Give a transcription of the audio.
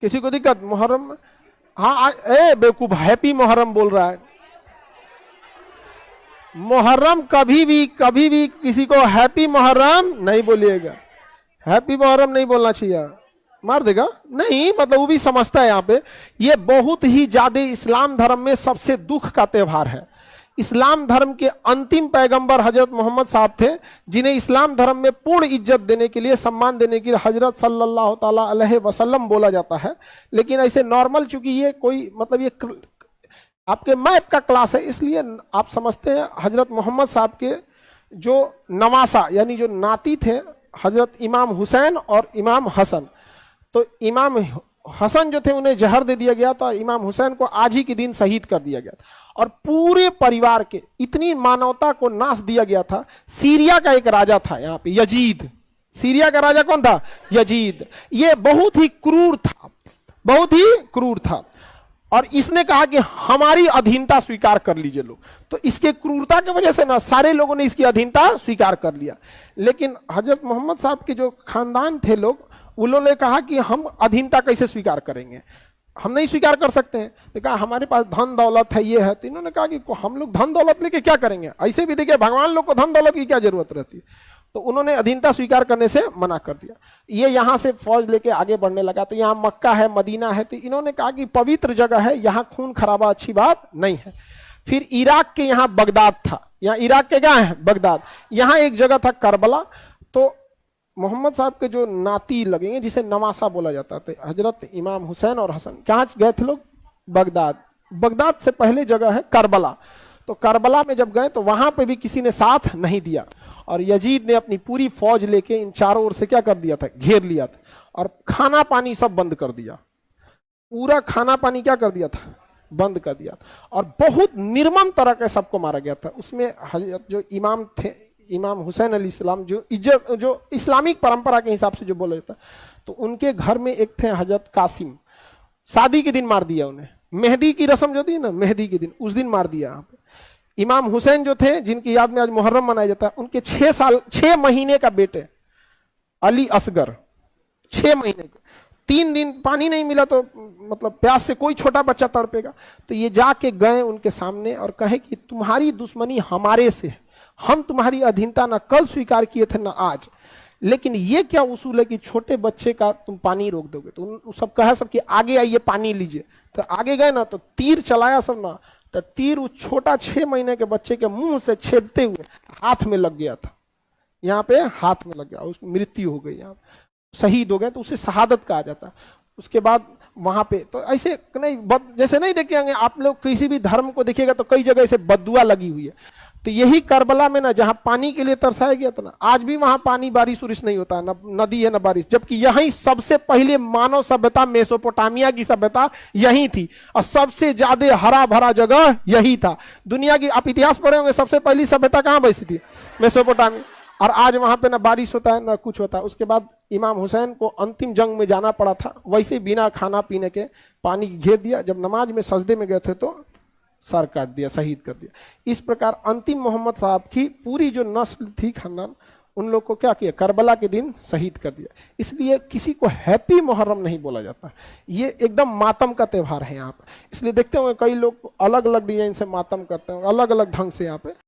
किसी को दिक्कत मुहर्रम? हाँ ए बेवकूफ, हैप्पी मुहर्रम बोल रहा है। मुहर्रम कभी भी किसी को हैप्पी मुहर्रम नहीं बोलिएगा, हैप्पी मुहर्रम नहीं बोलना चाहिए, मार देगा नहीं। मतलब वो भी समझता है यहाँ पे, ये बहुत ही ज्यादा इस्लाम धर्म में सबसे दुख का त्यौहार है। इस्लाम धर्म के अंतिम पैगंबर हजरत मोहम्मद साहब थे, जिन्हें इस्लाम धर्म में पूर्ण इज्जत देने के लिए, सम्मान देने के लिए हजरत सल्लल्लाहु ताला अलैहि वसल्लम बोला जाता है। लेकिन ऐसे नॉर्मल, चूंकि ये कोई मतलब ये आपके मैप का क्लास है, इसलिए आप समझते हैं हजरत मोहम्मद साहब के जो नवासा यानी जो नाती थे हजरत इमाम हुसैन और इमाम हसन, तो इमाम हसन जो थे उन्हें जहर दे दिया गया था, इमाम हुसैन को आज ही के दिन शहीद कर दिया गया और पूरे परिवार के इतनी मानवता को नाश दिया गया था। सीरिया का एक राजा था यहाँ पे, यजीद। सीरिया का राजा कौन था? यजीद। ये बहुत ही क्रूर था, बहुत ही क्रूर था, और इसने कहा कि हमारी अधीनता स्वीकार कर लीजिए लोग। तो इसके क्रूरता की वजह से ना सारे लोगों ने इसकी अधीनता स्वीकार कर लिया। लेकिन हजरत मोहम्मद साहब के जो खानदान थे लोग, उन्होंने कहा कि हम अधीनता कैसे स्वीकार करेंगे, हम नहीं स्वीकार कर सकते हैं। तो कहा हमारे पास धन दौलत है, ये है। तो इन्होंने कहा कि हम लोग धन दौलत लेके क्या करेंगे, ऐसे भी देखिए भगवान लोग को धन दौलत की क्या जरूरत रहती है। तो उन्होंने अधीनता स्वीकार करने से मना कर दिया। ये यहाँ से फौज लेके आगे बढ़ने लगा। तो यहाँ मक्का है, मदीना है, तो इन्होंने कहा कि पवित्र जगह है, यहाँ खून खराबा अच्छी बात नहीं है। फिर इराक के यहाँ बगदाद था, यहाँ इराक के क्या है? बगदाद। यहाँ एक जगह था करबला। तो मोहम्मद साहब के जो नाती लगेंगे, जिसे नवासा बोला जाता था, हजरत इमाम हुसैन और हसन, कहाँ गए थे लोग? बगदाद। बगदाद से पहले जगह है करबला। तो करबला में जब गए तो वहां पे भी किसी ने साथ नहीं दिया, और यजीद ने अपनी पूरी फौज लेके इन चारों ओर से क्या कर दिया था? घेर लिया था, और खाना पानी सब बंद कर दिया। पूरा खाना पानी क्या कर दिया था? बंद कर दिया। और बहुत निर्मम तरह के सबको मारा गया था। उसमें हजरत जो इमाम थे, इमाम हुसैन अली सलाम, जो इज्जत, जो इस्लामिक परंपरा के हिसाब से जो बोला जाता, तो उनके घर में एक थे हजरत कासिम, शादी के दिन मार दिया उन्हें। मेहंदी की रस्म जो थी ना, मेहंदी के दिन, उस दिन मार दिया। इमाम हुसैन जो थे, जिनकी याद में आज मुहर्रम मनाया जाता है, उनके 6 महीने का बेटे अली असगर, 6 महीने के, 3 दिन पानी नहीं मिला तो मतलब प्यास से कोई छोटा बच्चा तड़पेगा। तो ये जाके गए उनके सामने और कहे कि तुम्हारी दुश्मनी हमारे से है, हम तुम्हारी अधीनता ना कल स्वीकार किए थे ना आज, लेकिन ये क्या उसूल है कि छोटे बच्चे का तुम पानी रोक दोगे? तो सब कहा सब कि आगे आइए पानी लीजिए। तो आगे गए ना, तो तीर चलाया सब ना, तो तीर उस छोटा 6 महीने के बच्चे के मुंह से छेदते हुए हाथ में लग गया था। यहाँ पे हाथ में लग गया, उसकी मृत्यु हो गई, यहाँ शहीद हो गए। तो उसे शहादत कहा जाता। उसके बाद वहां पे तो ऐसे नहीं, जैसे नहीं देखेंगे आप लोग, किसी भी धर्म को देखिएगा तो कई जगह ऐसे बद्दुआ लगी हुई है। तो यही करबला में ना, जहां पानी के लिए तरसाया गया था ना, आज भी वहां पानी, बारिश उरिश नहीं होता, न नदी है न बारिश। जबकि यही सबसे पहले मानव सभ्यता, मेसोपोटामिया की सभ्यता यही थी, और सबसे ज्यादा हरा भरा जगह यही था दुनिया की। आप इतिहास पढ़े होंगे, सबसे पहली सभ्यता कहां बसी थी? मेसोपोटामिया। और आज वहां पे ना बारिश होता है ना कुछ होता है। उसके बाद इमाम हुसैन को अंतिम जंग में जाना पड़ा था, वैसे बिना खाना पीने के पानी घेर दिया। जब नमाज में सजदे में गए थे तो सर काट दिया, शहीद कर दिया। इस प्रकार अंतिम मोहम्मद साहब की पूरी जो नस्ल थी, खानदान, उन लोग को क्या किया? करबला के दिन शहीद कर दिया। इसलिए किसी को हैप्पी मुहर्रम नहीं बोला जाता, ये एकदम मातम का त्यौहार है यहाँ पर। इसलिए देखते होंगे कई लोग अलग अलग डिजाइन से मातम करते हैं, अलग अलग ढंग से यहाँ पे